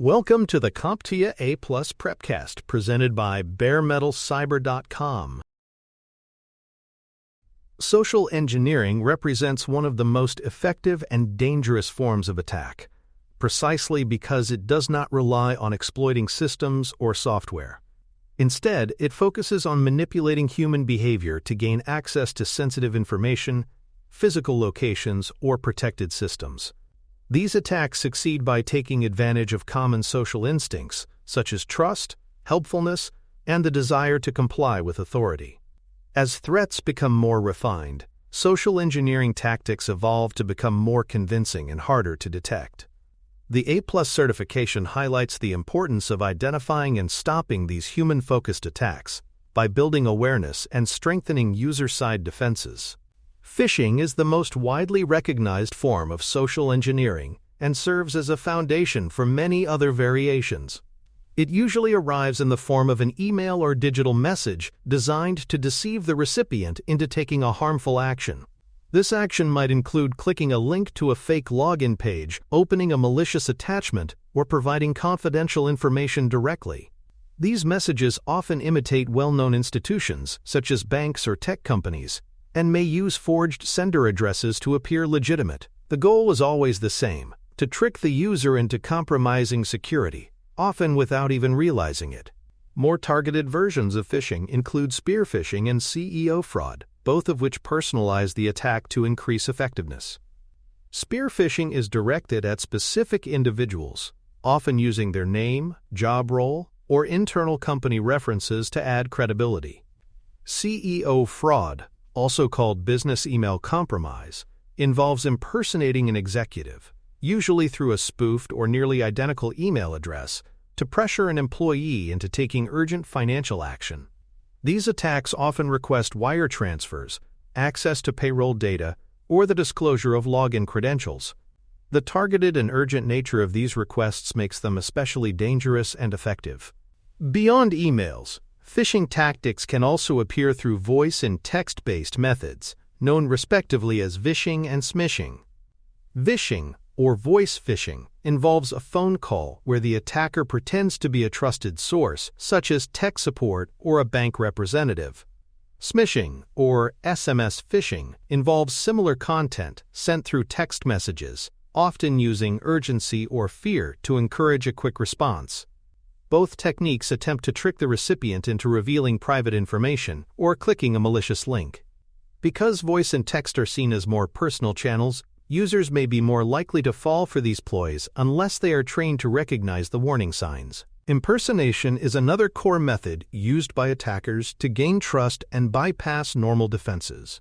Welcome to the CompTIA A+ Prepcast presented by baremetalcyber.com. Social engineering represents one of the most effective and dangerous forms of attack, precisely because it does not rely on exploiting systems or software. Instead, it focuses on manipulating human behavior to gain access to sensitive information, physical locations, or protected systems. These attacks succeed by taking advantage of common social instincts, such as trust, helpfulness, and the desire to comply with authority. As threats become more refined, social engineering tactics evolve to become more convincing and harder to detect. The A+ certification highlights the importance of identifying and stopping these human-focused attacks by building awareness and strengthening user-side defenses. Phishing is the most widely recognized form of social engineering and serves as a foundation for many other variations. It usually arrives in the form of an email or digital message designed to deceive the recipient into taking a harmful action. This action might include clicking a link to a fake login page, opening a malicious attachment, or providing confidential information directly. These messages often imitate well-known institutions, such as banks or tech companies, and may use forged sender addresses to appear legitimate. The goal is always the same: to trick the user into compromising security, often without even realizing it. More targeted versions of phishing include spear phishing and CEO fraud, both of which personalize the attack to increase effectiveness. Spear phishing is directed at specific individuals, often using their name, job role, or internal company references to add credibility. CEO fraud, also called business email compromise, involves impersonating an executive, usually through a spoofed or nearly identical email address, to pressure an employee into taking urgent financial action. These attacks often request wire transfers, access to payroll data, or the disclosure of login credentials. The targeted and urgent nature of these requests makes them especially dangerous and effective. Beyond emails, phishing tactics can also appear through voice and text-based methods, known respectively as vishing and smishing. Vishing, or voice phishing, involves a phone call where the attacker pretends to be a trusted source, such as tech support or a bank representative. Smishing, or SMS phishing, involves similar content sent through text messages, often using urgency or fear to encourage a quick response. Both techniques attempt to trick the recipient into revealing private information or clicking a malicious link. Because voice and text are seen as more personal channels, users may be more likely to fall for these ploys unless they are trained to recognize the warning signs. Impersonation is another core method used by attackers to gain trust and bypass normal defenses.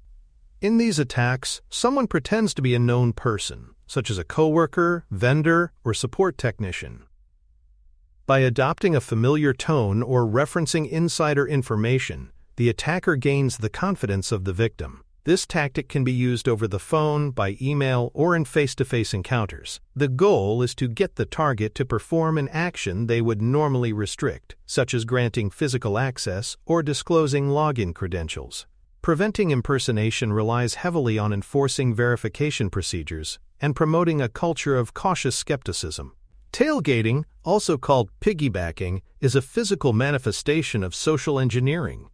In these attacks, someone pretends to be a known person, such as a coworker, vendor, or support technician. By adopting a familiar tone or referencing insider information, the attacker gains the confidence of the victim. This tactic can be used over the phone, by email, or in face-to-face encounters. The goal is to get the target to perform an action they would normally restrict, such as granting physical access or disclosing login credentials. Preventing impersonation relies heavily on enforcing verification procedures and promoting a culture of cautious skepticism. Tailgating, also called piggybacking, is a physical manifestation of social engineering.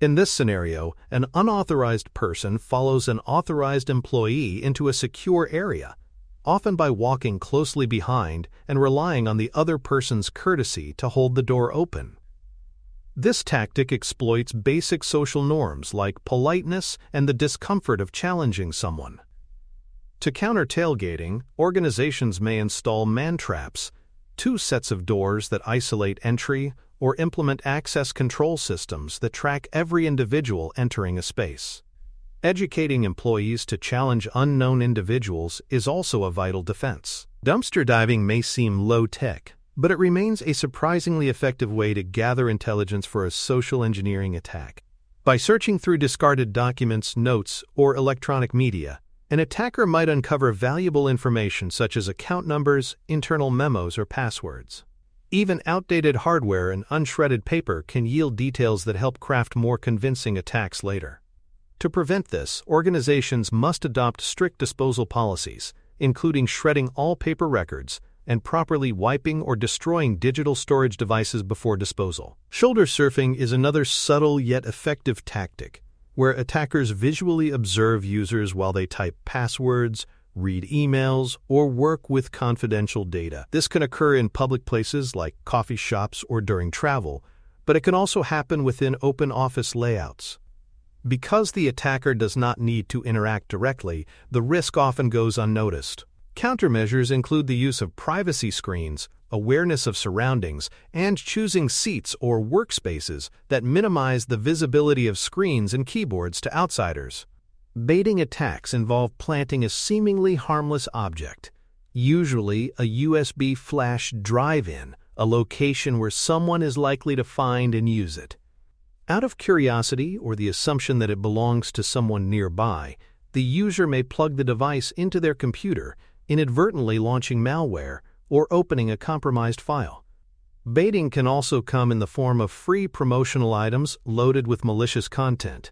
In this scenario, an unauthorized person follows an authorized employee into a secure area, often by walking closely behind and relying on the other person's courtesy to hold the door open. This tactic exploits basic social norms like politeness and the discomfort of challenging someone. To counter tailgating, organizations may install man-traps, two sets of doors that isolate entry, or implement access control systems that track every individual entering a space. Educating employees to challenge unknown individuals is also a vital defense. Dumpster diving may seem low-tech, but it remains a surprisingly effective way to gather intelligence for a social engineering attack. By searching through discarded documents, notes, or electronic media, an attacker might uncover valuable information such as account numbers, internal memos, or passwords. Even outdated hardware and unshredded paper can yield details that help craft more convincing attacks later. To prevent this, organizations must adopt strict disposal policies, including shredding all paper records, and properly wiping or destroying digital storage devices before disposal. Shoulder surfing is another subtle yet effective tactic, where attackers visually observe users while they type passwords, read emails, or work with confidential data. This can occur in public places like coffee shops or during travel, but it can also happen within open office layouts. Because the attacker does not need to interact directly, the risk often goes unnoticed. Countermeasures include the use of privacy screens, awareness of surroundings, and choosing seats or workspaces that minimize the visibility of screens and keyboards to outsiders. Baiting attacks involve planting a seemingly harmless object, usually a USB flash drive-in, a location where someone is likely to find and use it. Out of curiosity or the assumption that it belongs to someone nearby, the user may plug the device into their computer, inadvertently launching malware or opening a compromised file. Baiting can also come in the form of free promotional items loaded with malicious content.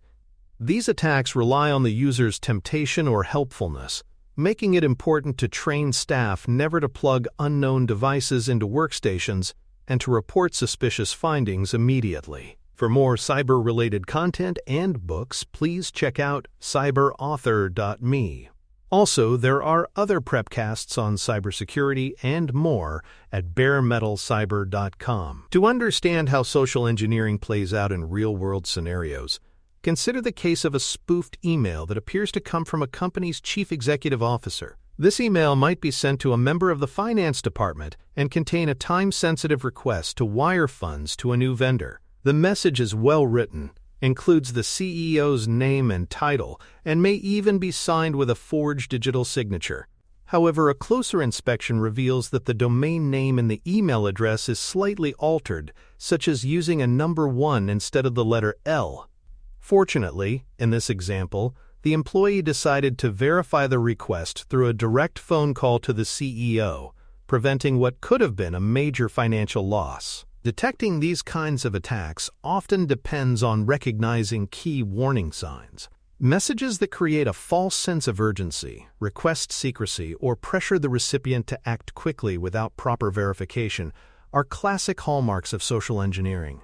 These attacks rely on the user's temptation or helpfulness, making it important to train staff never to plug unknown devices into workstations and to report suspicious findings immediately. For more cyber-related content and books, please check out cyberauthor.me. Also, there are other prepcasts on cybersecurity and more at baremetalcyber.com. To understand how social engineering plays out in real-world scenarios, consider the case of a spoofed email that appears to come from a company's chief executive officer. This email might be sent to a member of the finance department and contain a time-sensitive request to wire funds to a new vendor. The message is well written, includes the CEO's name and title, and may even be signed with a forged digital signature. However, a closer inspection reveals that the domain name in the email address is slightly altered, such as using a number 1 instead of the letter L. Fortunately, in this example, the employee decided to verify the request through a direct phone call to the CEO, preventing what could have been a major financial loss. Detecting these kinds of attacks often depends on recognizing key warning signs. Messages that create a false sense of urgency, request secrecy, or pressure the recipient to act quickly without proper verification are classic hallmarks of social engineering.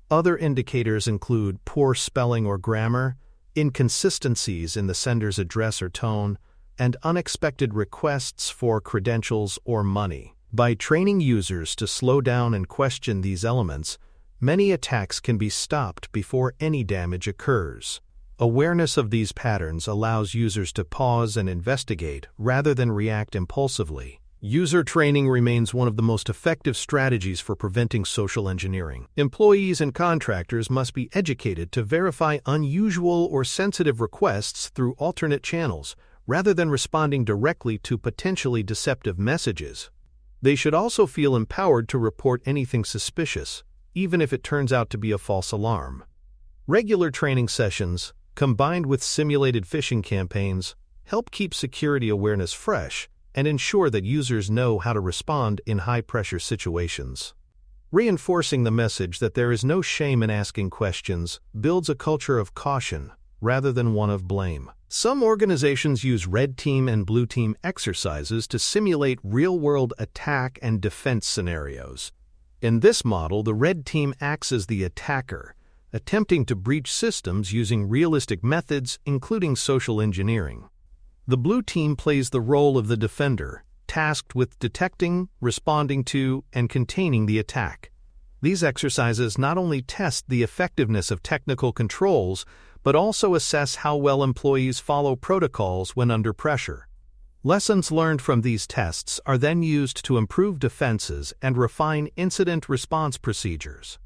Other indicators include poor spelling or grammar, inconsistencies in the sender's address or tone, and unexpected requests for credentials or money. By training users to slow down and question these elements, many attacks can be stopped before any damage occurs. Awareness of these patterns allows users to pause and investigate rather than react impulsively. User training remains one of the most effective strategies for preventing social engineering. Employees and contractors must be educated to verify unusual or sensitive requests through alternate channels, rather than responding directly to potentially deceptive messages. They should also feel empowered to report anything suspicious, even if it turns out to be a false alarm. Regular training sessions, combined with simulated phishing campaigns, help keep security awareness fresh and ensure that users know how to respond in high-pressure situations. Reinforcing the message that there is no shame in asking questions builds a culture of caution rather than one of blame. Some organizations use red team and blue team exercises to simulate real-world attack and defense scenarios. In this model, the red team acts as the attacker, attempting to breach systems using realistic methods, including social engineering. The blue team plays the role of the defender, tasked with detecting, responding to, and containing the attack. These exercises not only test the effectiveness of technical controls, but also assess how well employees follow protocols when under pressure. Lessons learned from these tests are then used to improve defenses and refine incident response procedures.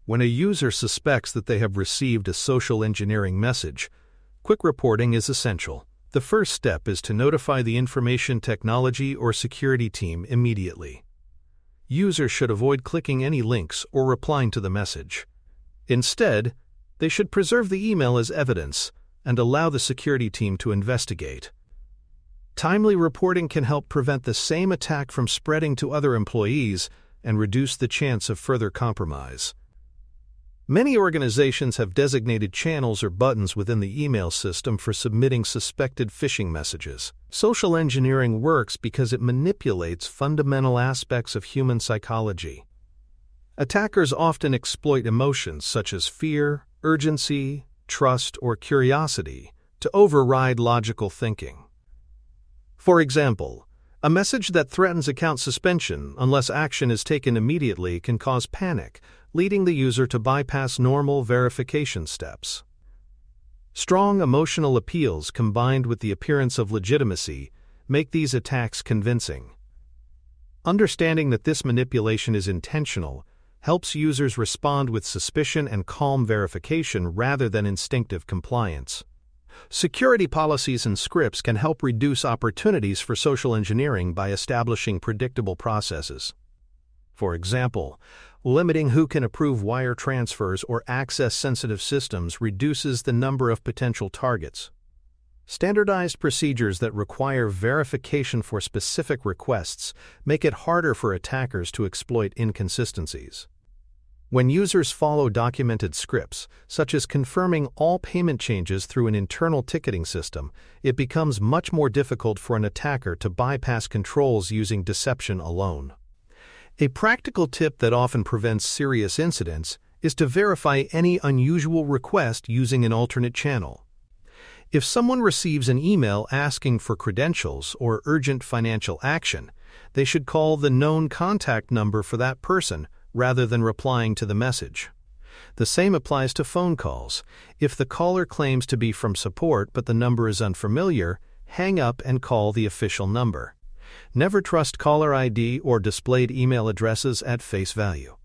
When a user suspects that they have received a social engineering message, quick reporting is essential. The first step is to notify the information technology or security team immediately. Users should avoid clicking any links or replying to the message. Instead, they should preserve the email as evidence and allow the security team to investigate. Timely reporting can help prevent the same attack from spreading to other employees and reduce the chance of further compromise. Many organizations have designated channels or buttons within the email system for submitting suspected phishing messages. Social engineering works because it manipulates fundamental aspects of human psychology. Attackers often exploit emotions such as fear, urgency, trust, or curiosity to override logical thinking. For example, a message that threatens account suspension unless action is taken immediately can cause panic, leading the user to bypass normal verification steps. Strong emotional appeals combined with the appearance of legitimacy make these attacks convincing. Understanding that this manipulation is intentional helps users respond with suspicion and calm verification rather than instinctive compliance. Security policies and scripts can help reduce opportunities for social engineering by establishing predictable processes. For example, limiting who can approve wire transfers or access sensitive systems reduces the number of potential targets. Standardized procedures that require verification for specific requests make it harder for attackers to exploit inconsistencies. When users follow documented scripts, such as confirming all payment changes through an internal ticketing system, it becomes much more difficult for an attacker to bypass controls using deception alone. A practical tip that often prevents serious incidents is to verify any unusual request using an alternate channel. If someone receives an email asking for credentials or urgent financial action, they should call the known contact number for that person rather than replying to the message. The same applies to phone calls. If the caller claims to be from support but the number is unfamiliar, hang up and call the official number. Never trust caller ID or displayed email addresses at face value.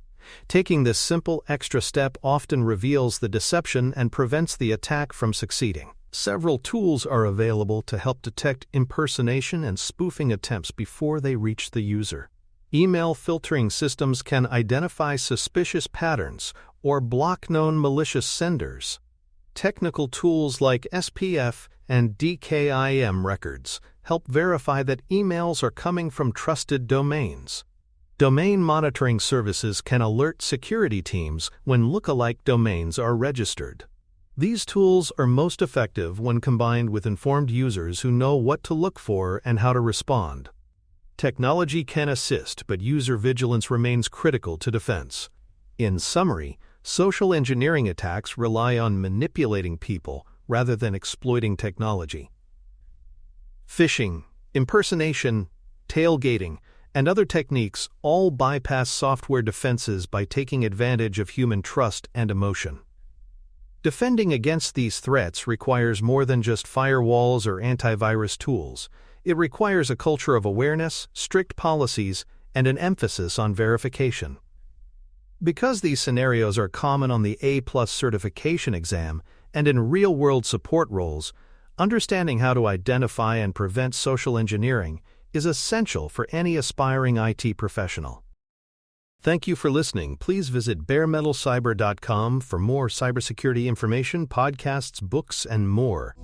Taking this simple extra step often reveals the deception and prevents the attack from succeeding. Several tools are available to help detect impersonation and spoofing attempts before they reach the user. Email filtering systems can identify suspicious patterns or block known malicious senders. Technical tools like SPF and DKIM records help verify that emails are coming from trusted domains. Domain monitoring services can alert security teams when lookalike domains are registered. These tools are most effective when combined with informed users who know what to look for and how to respond. Technology can assist, but user vigilance remains critical to defense. In summary, social engineering attacks rely on manipulating people rather than exploiting technology. Phishing, impersonation, tailgating, and other techniques all bypass software defenses by taking advantage of human trust and emotion. Defending against these threats requires more than just firewalls or antivirus tools. It requires a culture of awareness, strict policies, and an emphasis on verification. Because these scenarios are common on the A+ certification exam and in real-world support roles, understanding how to identify and prevent social engineering is essential for any aspiring IT professional. Thank you for listening. Please visit baremetalcyber.com for more cybersecurity information, podcasts, books, and more.